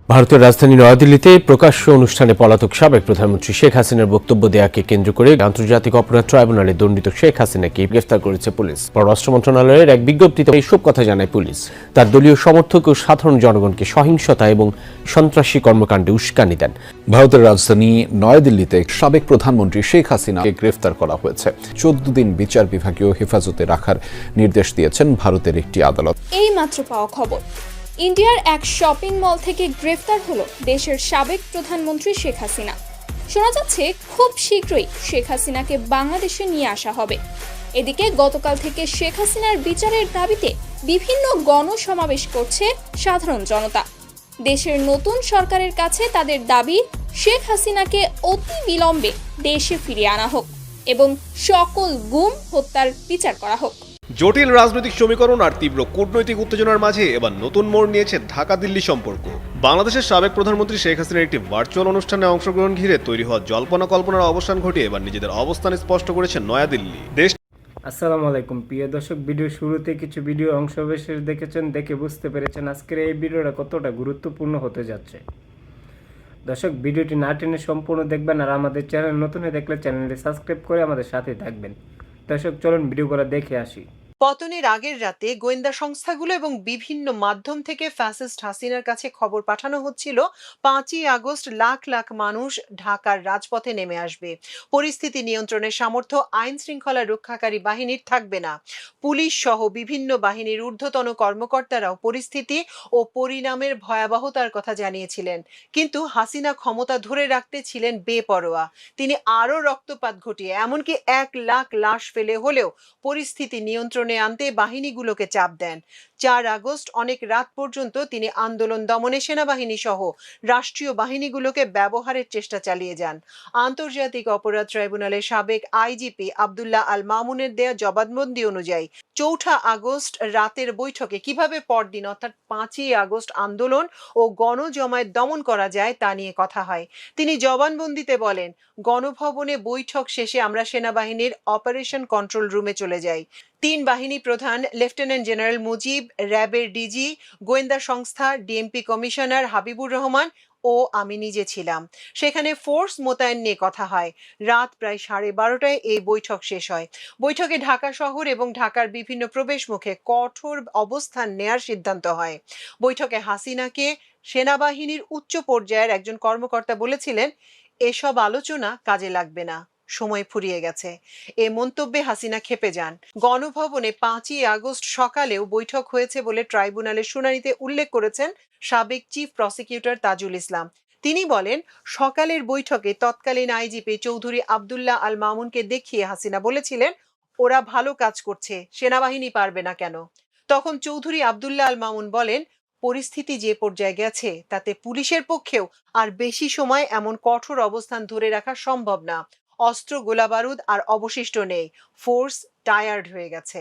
ভারতের রাজধানী নয়াদিল্লিতে প্রকাশ্য অনুষ্ঠানে পলাতক সাবেক প্রধানমন্ত্রী শেখ হাসিনার বক্তব্য দেয়াকে কেন্দ্র করে আন্তর্জাতিক অপরাধ ট্রাইব্যুনালে দণ্ডিত শেখ হাসিনাকে গ্রেফতার করেছে পুলিশ। পররাষ্ট্র মন্ত্রণালয়ের এক বিজ্ঞপ্তিতে এইসব কথা জানায় পুলিশ। তার দলীয় সমর্থক ও সাধারণ জনগণকে সহিংসতা এবং সন্ত্রাসী কর্মকাণ্ডে উস্কানি দেন। ভারতের রাজধানী নয়াদিল্লিতে সাবেক প্রধানমন্ত্রী শেখ হাসিনাকে গ্রেফতার করা হয়েছে। 14 দিন বিচার বিভাগীয় হেফাজতে রাখার নির্দেশ দিয়েছেন ভারতের একটি আদালত। এই মাত্র পাওয়া খবর, ইন্ডিয়ার এক শপিং মল থেকে গ্রেফতার হলো দেশের সাবেক প্রধানমন্ত্রী শেখ হাসিনা। শোনা যাচ্ছে খুব শীঘ্রই শেখ হাসিনাকে বাংলাদেশে নিয়ে আসা হবে। এদিকে গতকাল থেকে শেখ হাসিনার বিচারের দাবিতে বিভিন্ন গণসমাবেশ করছে সাধারণ জনতা। দেশের নতুন সরকারের কাছে তাদের দাবি, শেখ হাসিনাকে অতি বিলম্বে দেশে ফিরিয়ে আনা হোক এবং সকল গুম হত্যার বিচার করা হোক। জটিল রাজনৈতিক সমীকরণ আর তীব্র কূটনৈতিক উত্তেজনার মাঝে এবার নতুন মোড় নিয়েছে ঢাকা দিল্লি সম্পর্ক। বাংলাদেশের সাবেক প্রধানমন্ত্রী শেখ হাসিনার একটি ভার্চুয়াল অনুষ্ঠানে অংশগ্রহণ ঘিরে তৈরি হওয়া জল্পনা কল্পনার অবসান ঘটিয়ে এবার নিজেদের অবস্থান স্পষ্ট করেছে নয়াদিল্লি। আসসালামু আলাইকুম প্রিয় দর্শক, ভিডিও শুরুতে কিছু ভিডিও অংশবিশেষ দেখেছেন, দেখে বুঝতে পেরেছেন আজকের এই ভিডিওটা কতটা গুরুত্বপূর্ণ হতে যাচ্ছে। দর্শক, ভিডিওটি না টেনে সম্পূর্ণ দেখবেন, আর আমাদের চ্যানেল নতুন হয়ে দেখলে চ্যানেলটি সাবস্ক্রাইব করে আমাদের সাথে থাকবেন। দর্শক, চলুন ভিডিওগুলো দেখে আসি। পতনের আগের রাতে গোয়েন্দা সংস্থাগুলো এবং বিভিন্ন মাধ্যম থেকে ফ্যাসিস্ট হাসিনার কাছে খবর পাঠানো হচ্ছিল 5ই আগস্ট লাখ লাখ মানুষ ঢাকার রাজপথে নেমে আসবে, পরিস্থিতি নিয়ন্ত্রণের সামর্থ্য আইন শৃঙ্খলা রক্ষাকারী বাহিনীর থাকবে না। পুলিশ সহ বিভিন্ন বাহিনীর ঊর্ধ্বতন কর্মকর্তারাও পরিস্থিতি ও পরিণামের ভয়াবহতার কথা জানিয়েছিলেন, কিন্তু হাসিনা ক্ষমতা ধরে রাখতে ছিলেন বেপরোয়া। তিনি আরও রক্তপাত ঘটিয়ে এমনকি 1 লাখ লাশ ফেলে হলেও পরিস্থিতি নিয়ন্ত্রণ আনতে বাহিনীগুলোকে চাপ দেন। 4 আগস্ট অনেক রাত পর্যন্ত তিনি আন্দোলন দমনে সেনাবাহিনী সহ রাষ্ট্রীয় বাহিনীগুলোকে ব্যবহারের চেষ্টা চালিয়ে যান। আন্তর্জাতিক অপরাধ ট্রাইব্যুনালের সাবেক আইজিপি আব্দুল্লাহ আল মামুনের দেয়া জবানবন্দি অনুযায়ী 4 আগস্ট রাতের বৈঠকে কিভাবে পরদিন অর্থাৎ 5ই আগস্ট আন্দোলন ও গণজমায়েত দমন করা যায় তা নিয়ে কথা হয়। তিনি জবানবন্দিতে বলেন, গণভবনে বৈঠক শেষে আমরা সেনাবাহিনীর অপারেশন কন্ট্রোল রুমে চলে যাই। 3 বাহিনী প্রধান লেফটেন্যান্ট জেনারেল মুজিব, র্যাবের ডিজি, গোয়েন্দা সংস্থা, ডিএমপি কমিশনার হাবিবুর রহমান ও আমি নিজে ছিলাম। সেখানে ফোর্স মোতায়েন নিয়ে কথা হয়। রাত প্রায় 12:30টায় এই বৈঠক শেষ হয়। বৈঠকে ঢাকা শহর এবং ঢাকার বিভিন্ন প্রবেশ মুখে কঠোর অবস্থান নেয়ার সিদ্ধান্ত হয়। বৈঠকে হাসিনাকে সেনাবাহিনীর উচ্চ পর্যায়ের একজন কর্মকর্তা বলেছিলেন, এসব আলোচনা কাজে লাগবে না, সময় ফুরিয়ে গেছে। এ মন্তব্যে হাসিনা ক্ষেপে যান। গণভবনে 5ই আগস্ট সকালেও বৈঠক হয়েছে বলে ট্রাইব্যুনালের শুনানিতে উল্লেখ করেছেন সাবেক চিফ প্রসিকিউটর তাজুল ইসলাম। তিনি বলেন, সকালের বৈঠকে তৎকালীন আইজিপি চৌধুরী আব্দুল্লাহ আল মামুনকে দেখিয়ে হাসিনা বলেছিলেন, ওরা ভালো কাজ করছে, সেনাবাহিনী পারবে না কেন? তখন চৌধুরী আব্দুল্লাহ আল মামুন বলেন, পরিস্থিতি যে পর্যায়ে গেছে তাতে পুলিশের পক্ষেও আর বেশি সময় এমন কঠোর অবস্থান ধরে রাখা সম্ভব না। অস্ত্র, গোলাবারুদ আর অবশিষ্ট নেই, ফোর্স টায়ার্ড হয়ে গেছে।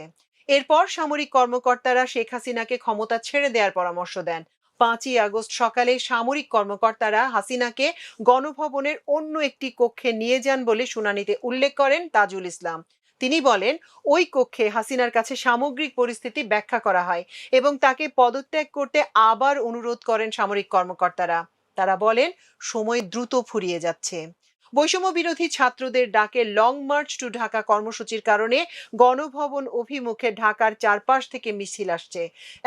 এরপর সামরিক কর্মকর্তারা শেখ হাসিনাকে ক্ষমতা ছেড়ে দেওয়ার পরামর্শ দেন। 5ই আগস্ট সকালে সামরিক কর্মকর্তারা হাসিনাকে গণভবনের অন্য একটি কক্ষে নিয়ে যান বলে শুনানিতে উল্লেখ করেন তাজুল ইসলাম। তিনি বলেন, ওই কক্ষে হাসিনার কাছে সামগ্রিক পরিস্থিতি ব্যাখ্যা করা হয় এবং তাকে পদত্যাগ করতে আবার অনুরোধ করেন সামরিক কর্মকর্তারা। তারা বলেন, সময় দ্রুত ফুরিয়ে যাচ্ছে। বৈষম্য বিরোধী ছাত্রদের ডাকে লং মার্চ টু ঢাকা কর্মসূচির কারণে গণভবন অভিমুখে ঢাকার চারপাশ থেকে মিছিল আসছে।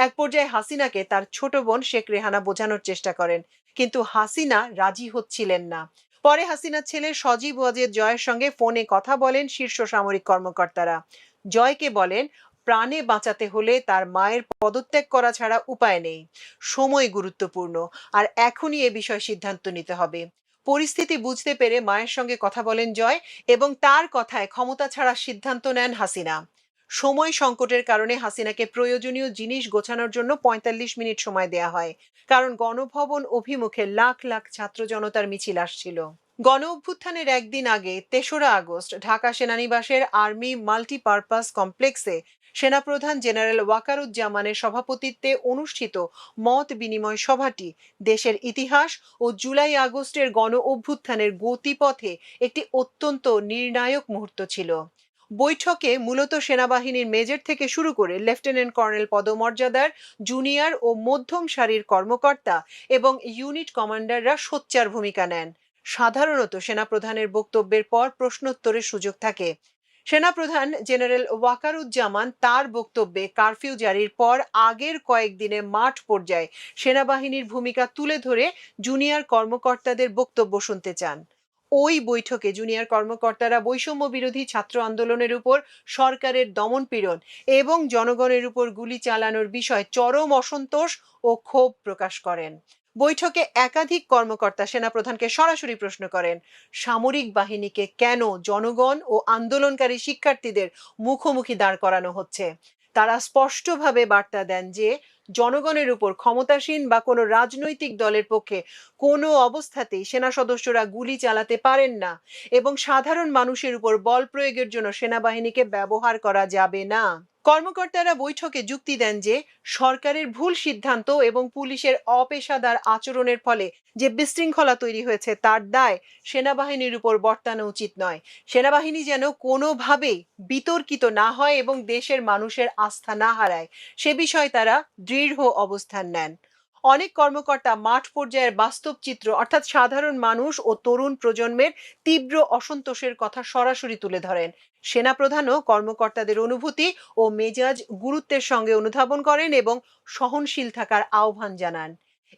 এক পর্যায়ে হাসিনাকে তার ছোট বোন শেখ রেহানা বোঝানোর চেষ্টা করেন, কিন্তু হাসিনা রাজি হচ্ছিলেন না। পরে হাসিনার ছেলে সজীব ওয়াজেদ জয়ের সঙ্গে ফোনে কথা বলেন শীর্ষ সামরিক কর্মকর্তারা। জয়কে বলেন, প্রাণে বাঁচাতে হলে তার মায়ের পদত্যাগ করা ছাড়া উপায় নেই, সময় গুরুত্বপূর্ণ, আর এখনই এ বিষয়ে সিদ্ধান্ত নিতে হবে। পরিস্থিতি বুঝতে পেরে মায়ের সঙ্গে কথা বলেন জয় এবং তার কথায় ক্ষমতা ছাড়ার সিদ্ধান্ত নেন হাসিনা। সময় সংকটের কারণে হাসিনাকে প্রয়োজনীয় জিনিস গোছানোর জন্য 45 মিনিট সময় দেয়া হয়, কারণ গণভবন অভিমুখে লাখ লাখ ছাত্র জনতার মিছিল আসছিল। গণ অভ্যুত্থানের একদিন আগে 3রা আগস্ট ঢাকা সেনানিবাসের আর্মি মাল্টিপারপাস কমপ্লেক্সে সেনাপ্রধান জেনারেল ওয়াকারুজ্জামানের সভাপতিত্বে অনুষ্ঠিত মত বিনিময় সভাটি দেশের ইতিহাস ও জুলাই আগস্টের গণ অভ্যুত্থানের গতিপথে একটি অত্যন্ত নির্ণায়ক মুহূর্ত ছিল। বৈঠকে মূলত সেনাবাহিনীর মেজর থেকে শুরু করে লেফটেন্যান্ট কর্নেল পদমর্যাদার জুনিয়র ও মধ্যম সারির কর্মকর্তা এবং ইউনিট কমান্ডাররা সোচ্চার ভূমিকা নেন। সাধারণত সেনাপ্রধানের বক্তব্যের পর প্রশ্নোত্তরের সুযোগ থাকে। সেনাপ্রধান জেনারেল ওয়াকারুজ্জামান তার বক্তব্যে কারফিউ জারির পর আগের কয়েকদিনে মাঠ পর্যায়ে সেনাবাহিনীর ভূমিকা তুলে ধরে জুনিয়র কর্মকর্তাদের বক্তব্য শুনতে চান। ওই বৈঠকে জুনিয়র কর্মকর্তারা বৈষম্য বিরোধী ছাত্র আন্দোলনের উপর সরকারের দমনপীড়ন এবং জনগণের উপর গুলি চালানোর বিষয়ে চরম অসন্তোষ ও ক্ষোভ প্রকাশ করেন। বৈঠকে একাধিক কর্মকর্তা সেনাপ্রধানকে সরাসরি প্রশ্ন করেন, সামরিক বাহিনীকে কেন জনগণ ও আন্দোলনকারী শিক্ষার্থীদের মুখোমুখি দাঁড় করানো হচ্ছে। তারা স্পষ্টভাবে বার্তা দেন যে জনগণের উপর ক্ষমতাসীন বা কোনো রাজনৈতিক দলের পক্ষে কোনো অবস্থাতেই সেনা সদস্যরা গুলি চালাতে পারেন না এবং সাধারণ মানুষের উপর বল প্রয়োগের জন্য সেনাবাহিনীকে ব্যবহার করা যাবে না। কর্মকর্তারা বৈঠকে যুক্তি দেন যে সরকারের ভুল সিদ্ধান্ত এবং পুলিশের অপেশাদার আচরণের ফলে যে বিশৃঙ্খলা তৈরি হয়েছে তার দায় সেনাবাহিনীর উপর বর্তানো উচিত নয়। সেনাবাহিনী যেন কোনোভাবেই বিতর্কিত না হয় এবং দেশের মানুষের আস্থা না হারায় সে বিষয়ে তারা দৃঢ় অবস্থান নেন। অনেক কর্মকর্তা মাঠ পর্যায়ের বাস্তব চিত্র অর্থাৎ সাধারণ মানুষ ও তরুণ প্রজন্মের তীব্র অসন্তোষের কথা সরাসরি তুলে ধরেন। সেনাপ্রধানও কর্মকর্তাদের অনুভূতি ও মেজাজ গুরুত্বের সঙ্গে অনুধাবন করেন এবং সহনশীল থাকার আহ্বান জানান।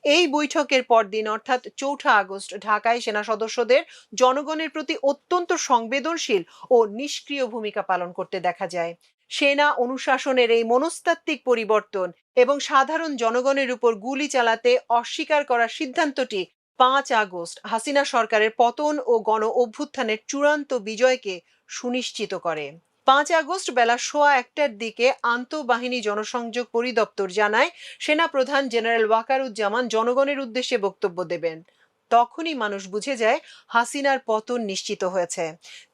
এই বৈঠকের পরদিন অর্থাৎ ৪ আগস্ট ঢাকায় সেনা সদস্যদের জনগণের প্রতি অত্যন্ত সংবেদনশীল ও নিষ্ক্রিয় ভূমিকা পালন করতে দেখা যায়। সেনা অনুশাসনের এই মনস্তাত্ত্বিক পরিবর্তন এবং সাধারণ জনগণের উপর গুলি চালাতে অস্বীকার করার সিদ্ধান্তটি ৫ আগস্ট হাসিনা সরকারের পতন ও গণ অভ্যুত্থানের চূড়ান্ত বিজয়কে সুনিশ্চিত করে। ৫ আগস্ট বেলা ১:১টার দিকে আন্তঃবাহিনী জনসংযোগ পরিদপ্তর জানায় সেনাপ্রধান জেনারেল ওয়াকারুজ্জামান জনগণের উদ্দেশ্যে বক্তব্য দেবেন। তখনই মানুষ বুঝে যায় হাসিনার পতন নিশ্চিত হয়েছে।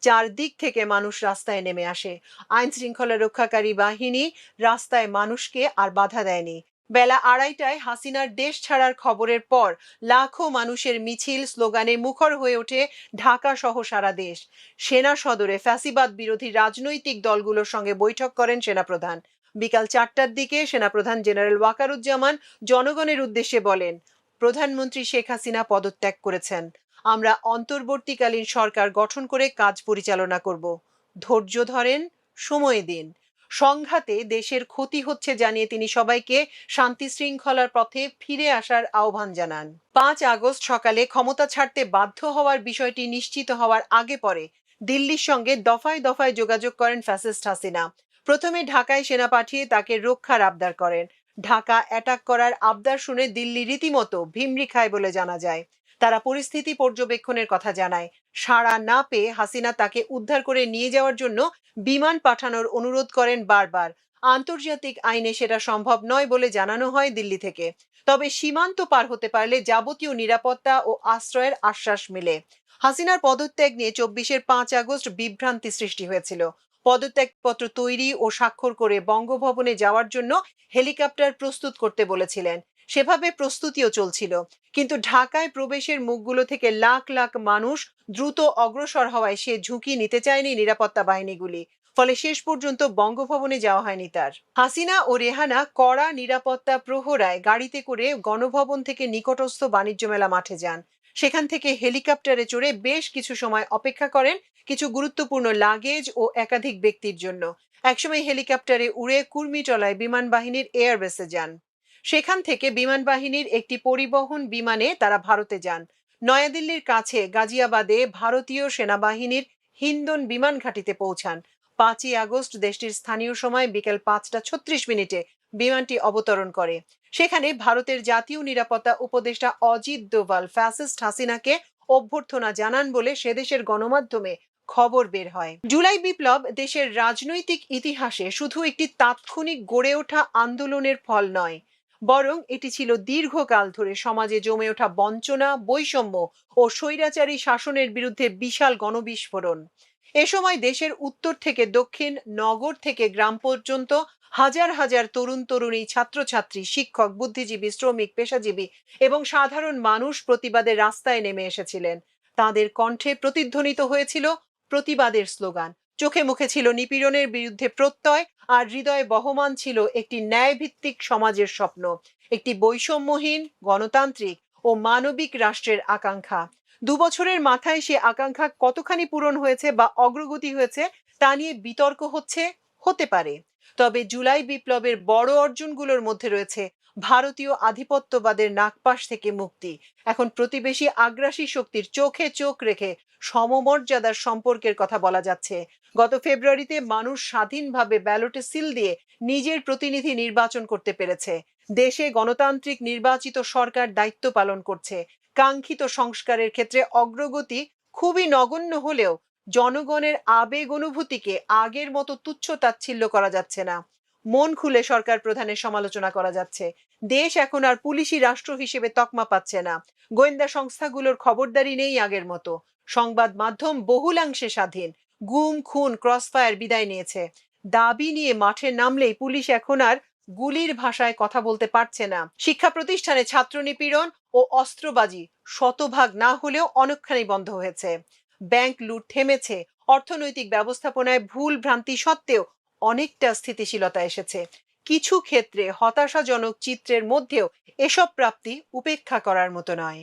চারদিক থেকে মানুষ রাস্তায় নেমে আসে। আইন শৃঙ্খলা রক্ষাকারী বাহিনী রাস্তায় মানুষকে আর বাধা দেয়নি। বেলা ২:৩০টায় হাসিনার দেশ ছাড়ার খবরের পর লাখো মানুষের মিছিল স্লোগানে মুখর হয়ে ওঠে ঢাকা সহ সারা দেশ। সেনা সদরে ফ্যাসিবাদ বিরোধী রাজনৈতিক দলগুলোর সঙ্গে বৈঠক করেন সেনাপ্রধান। বিকাল ৪টার দিকে সেনাপ্রধান জেনারেল ওয়াকারুজ্জামান জনগণের উদ্দেশ্যে বলেন, প্রধানমন্ত্রী শেখ হাসিনা পদত্যাগ করেছেন। আমরা অন্তর্বর্তীকালীন সরকার গঠন করে কাজ পরিচালনা করব। ধৈর্য ধরেন, সময় দিন। সংঘাতে দেশের ক্ষতি হচ্ছে জানিয়ে তিনি সবাইকে শান্তি শৃঙ্খলার পথে ফিরে আসার আহ্বান জানান। ৫ আগস্ট সকালে ক্ষমতা ছাড়তে বাধ্য হওয়ার বিষয়টি নিশ্চিত হওয়ার আগে পরে দিল্লির সঙ্গে দফায় দফায় যোগাযোগ করেন ফ্যাসিস্ট হাসিনা। প্রথমে ঢাকায় সেনা পাঠিয়ে তাকে রক্ষার আবদার করেন। ঢাকা অ্যাটাক করার আবদার শুনে দিল্লি রীতিমতো ভিমরি খায় বলে জানা যায়। তারা পরিস্থিতি পর্যবেক্ষণের কথা জানায়। সাড়া না পেয়ে হাসিনা তাকে উদ্ধার করে নিয়ে যাওয়ার জন্য বিমান পাঠানোর অনুরোধ করেন বারবার। আন্তর্জাতিক আইনে সেটা সম্ভব নয় বলে জানানো হয় দিল্লি থেকে। তবে সীমান্ত পার হতে পারলে যাবতীয় নিরাপত্তা ও আশ্রয়ের আশ্বাস মিলে। হাসিনার পদত্যাগ নিয়ে ২৪ ৫ আগস্ট বিভ্রান্তি সৃষ্টি হয়েছিল। পদত্যাগপত্র তৈরি ও স্বাক্ষর করে বঙ্গভবনে যাওয়ার জন্য হেলিকপ্টার প্রস্তুত করতে বলেছিলেন। সেভাবে প্রস্তুতিও চলছিল, কিন্তু ঢাকায় প্রবেশের মুখগুলো থেকে লাখ লাখ মানুষ দ্রুত অগ্রসর হওয়ায় সে ঝুঁকি নিতে চায়নি নিরাপত্তা বাহিনীগুলি। ফলে শেষ পর্যন্ত বঙ্গভবনে যাওয়া হয়নি তার। হাসিনা ও রেহানা কড়া নিরাপত্তা প্রহরায় গাড়িতে করে গণভবন থেকে নিকটস্থ বাণিজ্য মেলা মাঠে যান। সেখান থেকে হেলিকপ্টারে চড়ে বেশ কিছু সময় অপেক্ষা করেন কিছু গুরুত্বপূর্ণ লাগেজ ও একাধিক ব্যক্তির জন্য। একসময় হেলিকপ্টারে উড়ে কুর্মিটলায় বিমান বাহিনীর এয়ারবেসে যান। সেখান থেকে বিমান বাহিনীর একটি পরিবহন বিমানে তারা ভারতে যান। নয়াদিল্লির কাছে গাজিয়াবাদে ভারতীয় সেনাবাহিনীর হিন্দন বিমান ঘাঁটিতে পৌঁছান। ৫ই আগস্ট দেশটির স্থানীয় সময় বিকেল ৫টা ৩৬ বিমানটি অবতরণ করে। সেখানে ভারতের জাতীয় নিরাপত্তা উপদেষ্টা অজিত দোভাল ফ্যাসিস্ট হাসিনাকে অভ্যর্থনা জানান বলে সেদেশের গণমাধ্যমে খবর বের হয়। জুলাই বিপ্লব দেশের রাজনৈতিক ইতিহাসে শুধু একটি তাৎক্ষণিক গড়ে ওঠা আন্দোলনের ফল নয়, বরং এটি ছিল দীর্ঘকাল ধরে সমাজে জমে ওঠা বঞ্চনা, বৈষম্য ও স্বৈরাচারী শাসনের বিরুদ্ধে বিশাল গণবিস্ফোরণ। এ সময় দেশের উত্তর থেকে দক্ষিণ, নগর থেকে গ্রাম পর্যন্ত হাজার হাজার তরুণ তরুণী, ছাত্রছাত্রী, শিক্ষক, বুদ্ধিজীবী, শ্রমিক, পেশাজীবী এবং সাধারণ মানুষ প্রতিবাদের রাস্তায় নেমে এসেছিলেন। তাদের কণ্ঠে প্রতিধ্বনিত হয়েছিল প্রতিবাদের স্লোগান, চোখে মুখে ছিল নিপীড়নের বিরুদ্ধে প্রত্যয়, আর হৃদয়ে বহমান ছিল একটি ন্যায়ভিত্তিক সমাজের স্বপ্ন, একটি বৈষম্যহীন, গণতান্ত্রিক ও মানবিক রাষ্ট্রের আকাঙ্ক্ষা। 2 বছরের মাথায় সে আকাঙ্ক্ষা কতখানি পূরণ হয়েছে বা অগ্রগতি হয়েছে তা নিয়ে বিতর্ক হতে পারে। তবে জুলাই বিপ্লবের বড় অর্জনগুলোর মধ্যে রয়েছে ভারতীয় আধিপত্যবাদের নাগপাশ থেকে মুক্তি। এখন প্রতিবেশী আগ্রাসী শক্তির চোখে চোখ রেখে সমমর্যাদার সম্পর্কের কথা বলা যাচ্ছে। গত ফেব্রুয়ারিতে মানুষ স্বাধীনভাবে ব্যালটে সিল দিয়ে নিজের প্রতিনিধি নির্বাচন করতে পেরেছে। দেশে গণতান্ত্রিক নির্বাচিত সরকার দায়িত্ব পালন করছে। কাঙ্ক্ষিত সংস্কারের ক্ষেত্রে অগ্রগতি খুবই নগণ্য হলেও জনগণের আবেগ অনুভূতিকে আগের মতো তুচ্ছ তাচ্ছিল্য করা যাচ্ছে না। মন খুলে সরকার প্রধানের সমালোচনা করা যাচ্ছে। দেশ এখন আর পুলিশি রাষ্ট্র হিসেবে তকমা পাচ্ছে না। গোয়েন্দা সংস্থাগুলোর খবরদারি নেই আগের মতো। সংবাদ মাধ্যম বহুলাংশে স্বাধীন। গুম, খুন, ক্রসফায়ার বিদায় নিয়েছে। দাবি নিয়ে মাঠে নামলেই পুলিশ এখন আর গুলির ভাষায় কথা বলতে পারছে না। শিক্ষা প্রতিষ্ঠানে ছাত্র নিপীড়ন ও অস্ত্রবাজি শতভাগ না হলেও অনেকখানি বন্ধ হয়েছে। ব্যাংক লুট থেমেছে। অর্থনৈতিক ব্যবস্থাপনায় ভুল ভ্রান্তি সত্ত্বেও অনেকটা স্থিতিশীলতা এসেছে। কিছু ক্ষেত্রে হতাশাজনক চিত্রের মধ্যেও এসব প্রাপ্তি উপেক্ষা করার মতো নয়।